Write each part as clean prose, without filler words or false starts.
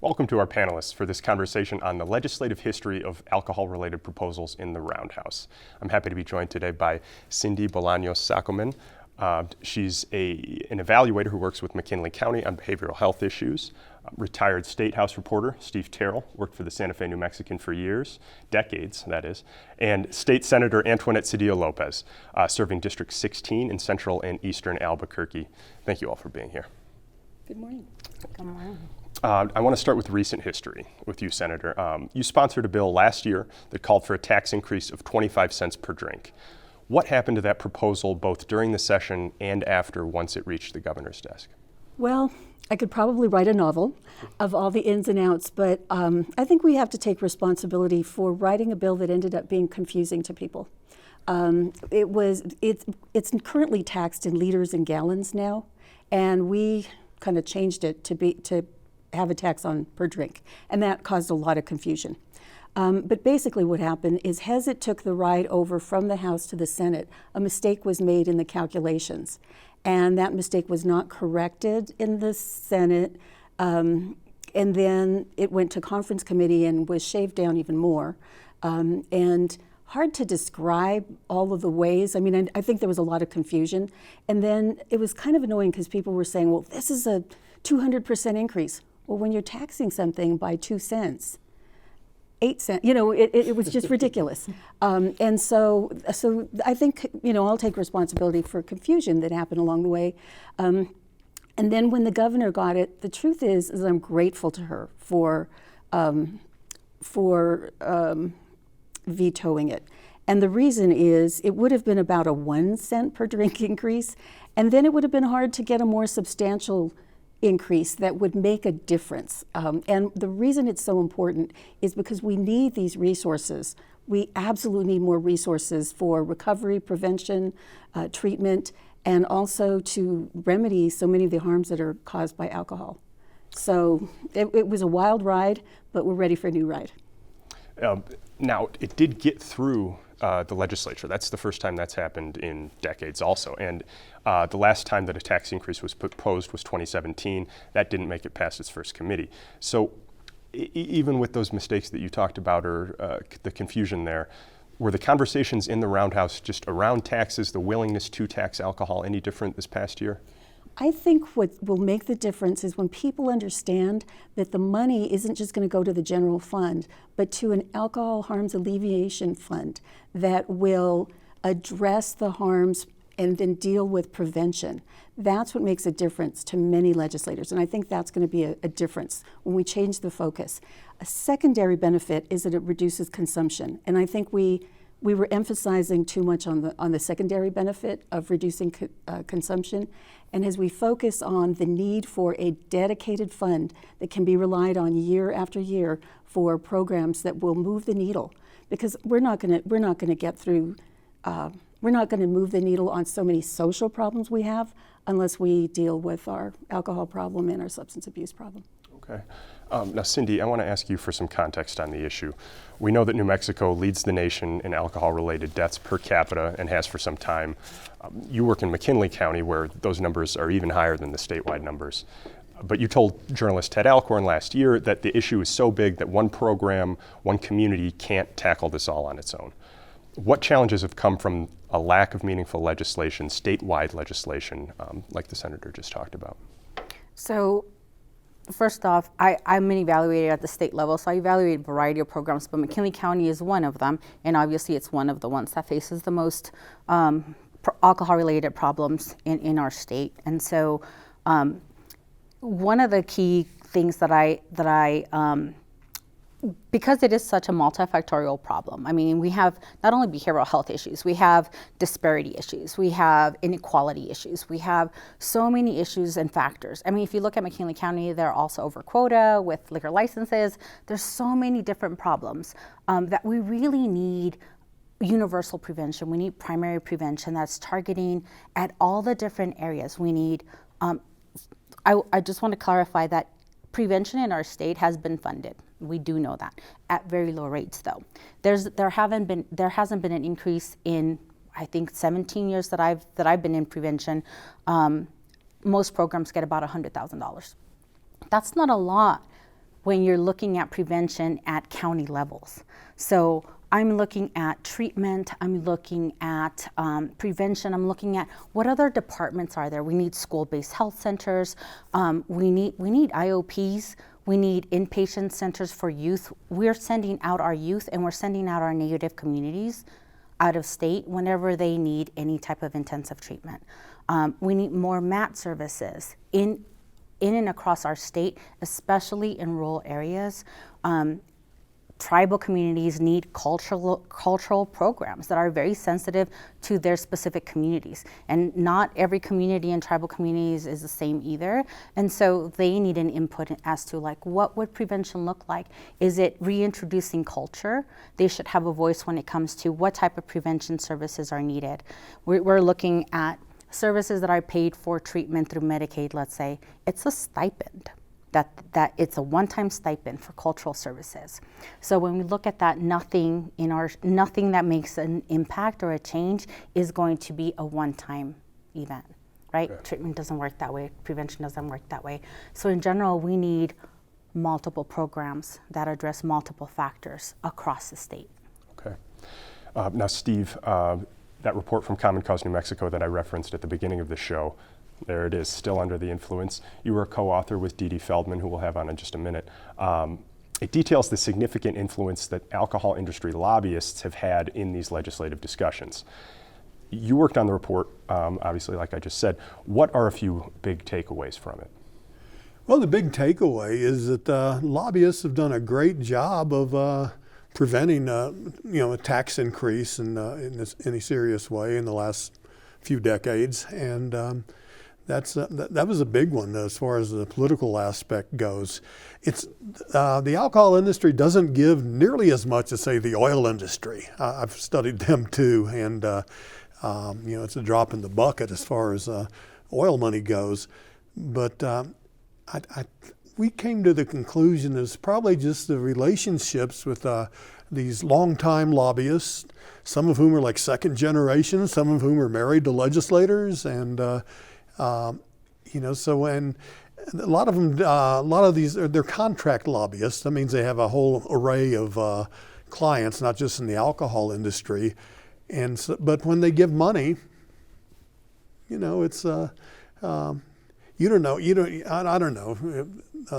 Welcome to our panelists for this conversation on the legislative history of alcohol-related proposals in the Roundhouse. I'm happy to be joined today by Cindy Bolaños Saccoman. She's an evaluator who works with McKinley County on behavioral health issues. Retired State House reporter Steve Terrell worked for the Santa Fe New Mexican for years, decades that is, and State Senator Antoinette Sedillo Lopez, serving District 16 in Central and Eastern Albuquerque. Thank you all for being here. Good morning. Good morning. I want to start with recent history with you, Senator. You sponsored a bill last year that called for a tax increase of 25 cents per drink. What happened to that proposal both during the session and after once it reached the governor's desk? Well, I could probably write a novel of all the ins and outs, but I think we have to take responsibility for writing a bill that ended up being confusing to people. It's currently taxed in liters and gallons now, and we kind of changed it to have a tax on per drink, and that caused a lot of confusion. But basically what happened is as it took the ride over from the House to the Senate, a mistake was made in the calculations. And that mistake was not corrected in the Senate. And then it went to conference committee and was shaved down even more. And hard to describe all of the ways. I mean, I think there was a lot of confusion. And then it was kind of annoying because people were saying, well, this is a 200% increase. Well, when you're taxing something by 2 cents, 8 cents, it was just ridiculous. And so I think, I'll take responsibility for confusion that happened along the way. And then when the governor got it, the truth is I'm grateful to her for vetoing it. And the reason is it would have been about a 1 cent per drink increase, and then it would have been hard to get a more substantial increase that would make a difference. And the reason it's so important is because we need these resources. We absolutely need more resources for recovery, prevention, treatment, and also to remedy so many of the harms that are caused by alcohol. So it was a wild ride, but we're ready for a new ride. Now, it did get through the legislature. That's the first time that's happened in decades also. And the last time that a tax increase was proposed was 2017. That didn't make it past its first committee. So even with those mistakes that you talked about or the confusion there, were the conversations in the Roundhouse just around taxes, the willingness to tax alcohol, any different this past year? I think what will make the difference is when people understand that the money isn't just going to go to the general fund, but to an alcohol harms alleviation fund that will address the harms and then deal with prevention. That's what makes a difference to many legislators, and I think that's going to be a difference when we change the focus. A secondary benefit is that it reduces consumption, and I think we were emphasizing too much on the secondary benefit of reducing consumption. And as we focus on the need for a dedicated fund that can be relied on year after year for programs that will move the needle, because we're not going to get through. We're not going to move the needle on so many social problems we have unless we deal with our alcohol problem and our substance abuse problem. Okay. Now, Cindy, I want to ask you for some context on the issue. We know that New Mexico leads the nation in alcohol-related deaths per capita and has for some time. You work in McKinley County, where those numbers are even higher than the statewide numbers. But you told journalist Ted Alcorn last year that the issue is so big that one program, one community can't tackle this all on its own. What challenges have come from a lack of meaningful legislation, statewide legislation, like the senator just talked about? So, first off, I'm an evaluator at the state level, so I evaluate a variety of programs, but McKinley County is one of them, and obviously it's one of the ones that faces the most alcohol-related problems in our state. And so one of the key things that I because it is such a multifactorial problem. I mean, we have not only behavioral health issues, we have disparity issues, we have inequality issues, we have so many issues and factors. I mean, if you look at McKinley County, they're also over quota with liquor licenses. There's so many different problems that we really need universal prevention. We need primary prevention that's targeting at all the different areas. We need, I just want to clarify that prevention in our state has been funded. We do know that at very low rates, though. There hasn't been an increase in, I think, 17 years that I've been in prevention. Most programs get about $100,000. That's not a lot when you're looking at prevention at county levels. So I'm looking at treatment, I'm looking at prevention, I'm looking at what other departments are there. We need school-based health centers, we need IOPs, we need inpatient centers for youth. We're sending out our youth and we're sending out our Native communities out of state whenever they need any type of intensive treatment. We need more MAT services in and across our state, especially in rural areas. Tribal communities need cultural programs that are very sensitive to their specific communities. And not every community in tribal communities is the same either. And so they need an input as to like, what would prevention look like? Is it reintroducing culture? They should have a voice when it comes to what type of prevention services are needed. We're looking at services that are paid for treatment through Medicaid, let's say. It's a stipend. That it's a one-time stipend for cultural services. So when we look at that, nothing that makes an impact or a change is going to be a one-time event, right? Okay. Treatment doesn't work that way. Prevention doesn't work that way. So in general, we need multiple programs that address multiple factors across the state. Okay. Now, Steve, that report from Common Cause New Mexico that I referenced at the beginning of the show, there it is, still under the influence. You were a co-author with Dee Dee Feldman, who we'll have on in just a minute. It details the significant influence that alcohol industry lobbyists have had in these legislative discussions. You worked on the report, obviously, like I just said. What are a few big takeaways from it? Well, the big takeaway is that lobbyists have done a great job of preventing, a tax increase in any serious way in the last few decades, and that was a big one as far as the political aspect goes. It's the alcohol industry doesn't give nearly as much as, say, the oil industry. I've studied them too, and it's a drop in the bucket as far as oil money goes. But we came to the conclusion it's probably just the relationships with these longtime lobbyists, some of whom are like second generation, some of whom are married to legislators, and so and a lot of them, a lot of these, they're contract lobbyists. That means they have a whole array of clients, not just in the alcohol industry. And so, but when they give money, it's you don't know. I don't know.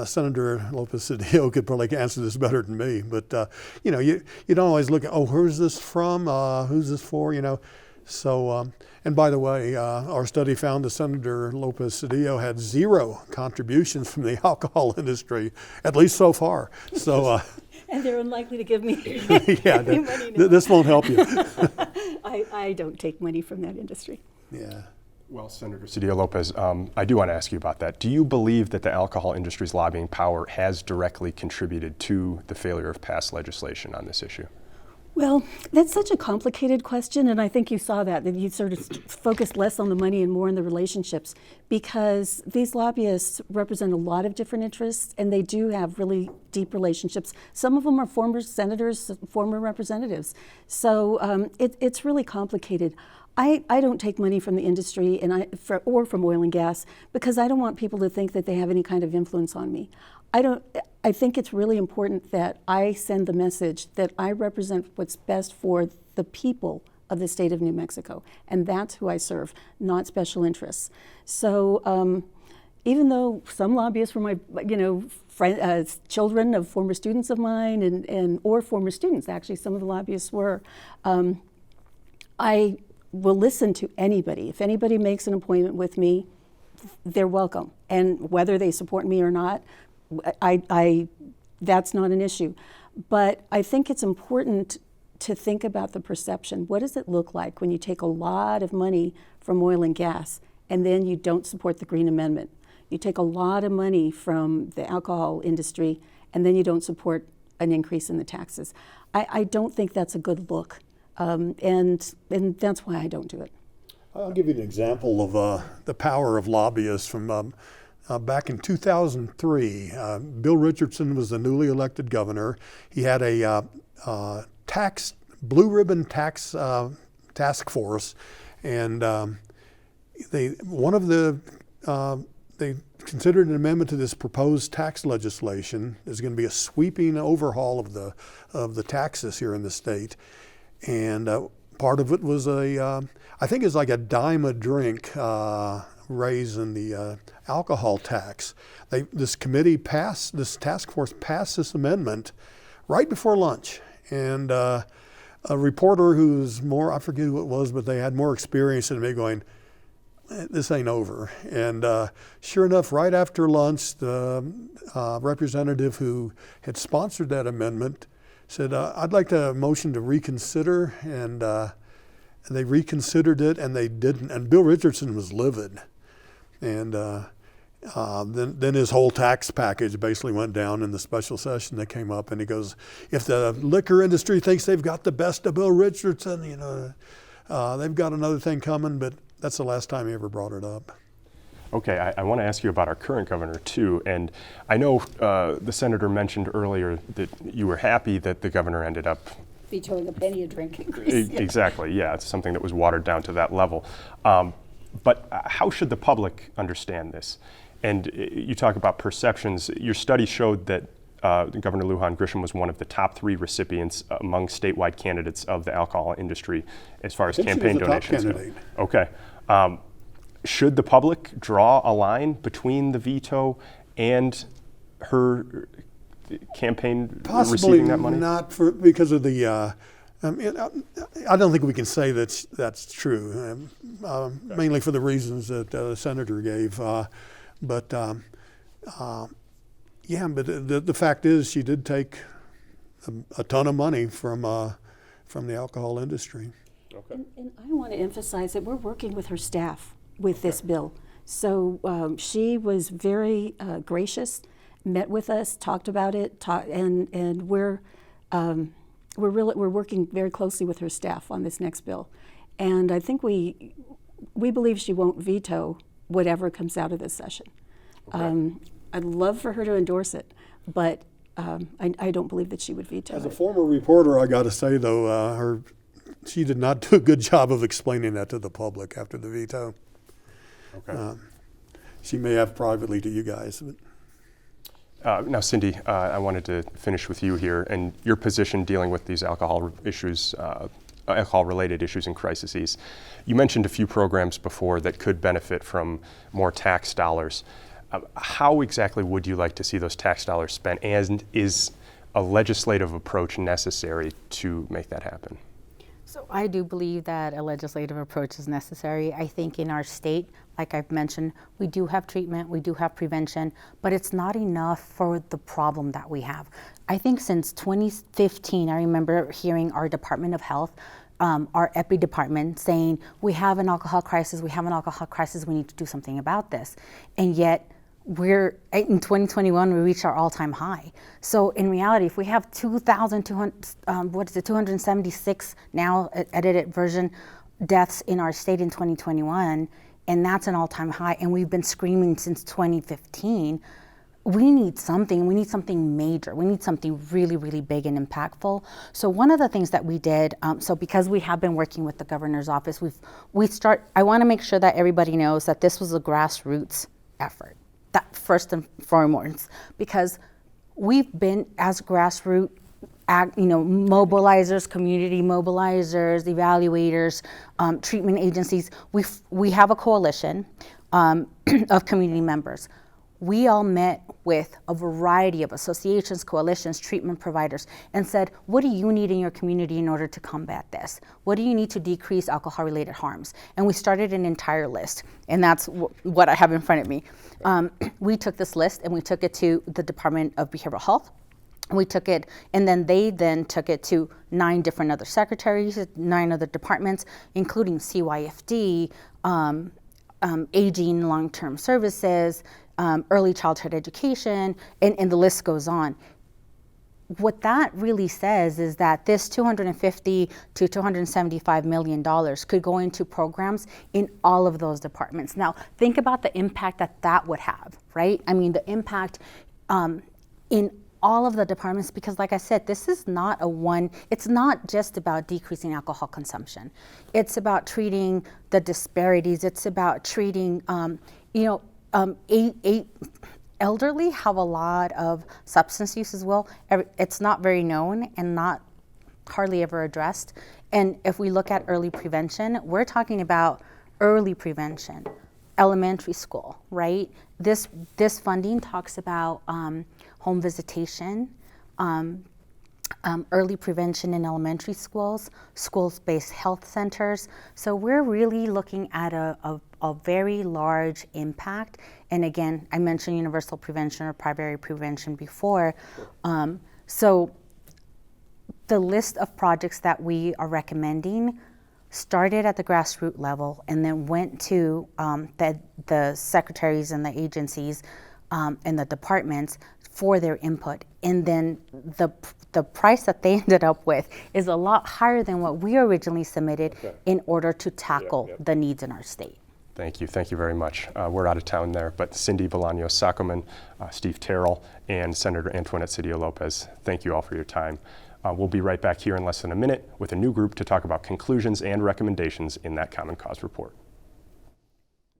Senator Lopez Cedillo could probably answer this better than me. But you don't always look at, where's this from? Who's this for? So, and by the way, our study found that Senator Lopez Cedillo had zero contributions from the alcohol industry, at least so far. So. And they're unlikely to give me any money now. This won't help you. I don't take money from that industry. Yeah. Well, Senator Cedillo Lopez, I do want to ask you about that. Do you believe that the alcohol industry's lobbying power has directly contributed to the failure of past legislation on this issue? Well, that's such a complicated question, and I think you saw that you sort of focused less on the money and more on the relationships, because these lobbyists represent a lot of different interests, and they do have really deep relationships. Some of them are former senators, former representatives. So it's really complicated. I don't take money from the industry or from oil and gas because I don't want people to think that they have any kind of influence on me. I think it's really important that I send the message that I represent what's best for the people of the state of New Mexico, and that's who I serve, not special interests. So even though some lobbyists were my, children of former students of mine or former students, actually, some of the lobbyists were, I will listen to anybody. If anybody makes an appointment with me, they're welcome. And whether they support me or not, that's not an issue. But I think it's important to think about the perception. What does it look like when you take a lot of money from oil and gas and then you don't support the Green Amendment? You take a lot of money from the alcohol industry and then you don't support an increase in the taxes. I don't think that's a good look. And that's why I don't do it. I'll give you an example of the power of lobbyists from back in 2003. Bill Richardson was the newly elected governor. He had a blue ribbon tax task force, and one of the they considered an amendment to this proposed tax legislation. There's going to be a sweeping overhaul of the taxes here in the state, and part of it was I think it's like a dime a drink raise in the alcohol tax. This task force passed this amendment right before lunch, and a reporter who's I forget who it was, but they had more experience than me, going, this ain't over. And sure enough, right after lunch, the representative who had sponsored that amendment said, I'd like to motion to reconsider, and they reconsidered it, and they didn't. And Bill Richardson was livid. And then his whole tax package basically went down in the special session that came up, and he goes, if the liquor industry thinks they've got the best of Bill Richardson, they've got another thing coming, but that's the last time he ever brought it up. Okay, I want to ask you about our current governor too, and I know the senator mentioned earlier that you were happy that the governor ended up Vetoing a penny a drink increase. Exactly, yeah, it's something that was watered down to that level. But how should the public understand this? And you talk about perceptions. Your study showed that Governor Lujan Grisham was one of the top 3 recipients among statewide candidates of the alcohol industry as far as campaign donations go. Okay. Should the public draw a line between the veto and her campaign receiving that money? Possibly not because of the. I don't think we can say that's true, mainly for the reasons that the senator gave. But the fact is, she did take a ton of money from the alcohol industry. Okay. And I want to emphasize that we're working with her staff with this bill. So she was very gracious, met with us, talked about it, and we're working very closely with her staff on this next bill. And I think we believe she won't veto whatever comes out of this session. Okay. I'd love for her to endorse it, but I don't believe that she would veto As a it. former reporter, I got to say though, she did not do a good job of explaining that to the public after the veto. Okay. She may have privately to you guys. But Now, Cindy, I wanted to finish with you here and your position dealing with these alcohol issues, alcohol-related issues and crises. You mentioned a few programs before that could benefit from more tax dollars. How exactly would you like to see those tax dollars spent, and is a legislative approach necessary to make that happen? So I do believe that a legislative approach is necessary. I think in our state, like I've mentioned, we do have treatment, we do have prevention, but it's not enough for the problem that we have. I think since 2015, I remember hearing our Department of Health, our EPI department saying, we have an alcohol crisis, we need to do something about this. And yet, in 2021, we reached our all-time high. So in reality, if we have 276 now edited version deaths in our state in 2021, and that's an all-time high, and we've been screaming since 2015, we need something major. We need something really, really big and impactful. So one of the things that we did, so because we have been working with the governor's office, I want to make sure that everybody knows that this was a grassroots effort. That first and foremost, because we've been as grassroots, mobilizers, community mobilizers, evaluators, treatment agencies. We have a coalition of community members. We all met with a variety of associations, coalitions, treatment providers, and said, what do you need in your community in order to combat this? What do you need to decrease alcohol-related harms? And we started an entire list, and that's what I have in front of me. We took this list and we took it to the Department of Behavioral Health. We took it, and then they took it to 9 different other secretaries, 9 other departments, including CYFD, aging, long-term services, early childhood education, and the list goes on. What that really says is that this $250 to $275 million could go into programs in all of those departments. Now, think about the impact that would have, right? I mean, the impact in all of the departments, because like I said, this is not it's not just about decreasing alcohol consumption. It's about treating the disparities. It's about treating, Elderly have a lot of substance use as well. It's not very known and not hardly ever addressed. And if we look at early prevention, we're talking about early prevention, elementary school, right? This funding talks about home visitation, early prevention in elementary schools, schools-based health centers. So we're really looking at a very large impact. And again, I mentioned universal prevention or primary prevention before. So the list of projects that we are recommending started at the grassroots level and then went to the secretaries and the agencies and the departments for their input. And then the price that they ended up with is a lot higher than what we originally submitted in order to tackle the needs in our state. Thank you. Thank you very much. We're out of town there, but Cindy Bolaños Saccoman, Steve Terrell, and Senator Antoinette Sedillo Lopez, thank you all for your time. We'll be right back here in less than a minute with a new group to talk about conclusions and recommendations in that Common Cause report.